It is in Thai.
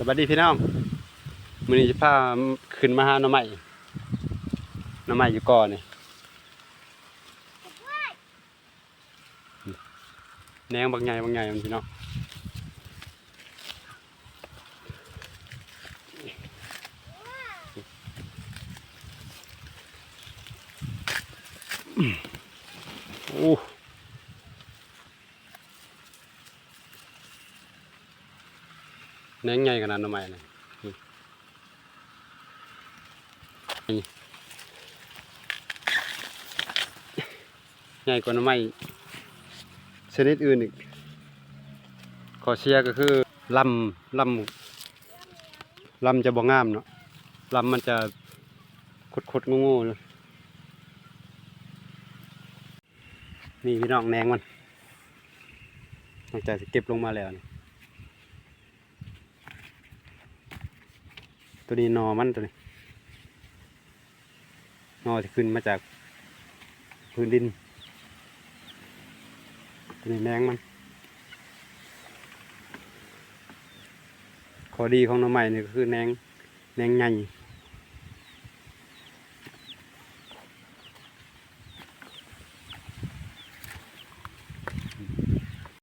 สวัสดีพี่น้องมื้อนี้จะพาขึ้นมาหาหน่อไม้อยู่ก่อนนี่แหนงบางใหญ่มันพี่น้องโอ้แหนงใหญ่ขนาดหน่อไม้เลยใหญ่กว่าหน่อไม้ชนิดอื่นอีกขอเชียร์ก็คือลำจะบ่งามเนาะลำมันจะคดงูๆเลยนี่พี่น้องแหนงมันหลังจากเก็บลงมาแล้วนี่ตัวนี้นอมันตัวนี้นอที่ขึ้นมาจากพื้นดินตัวนี้แหนงมันข้อดีของหน่อไม้นี่ก็คือแหนงใหญ่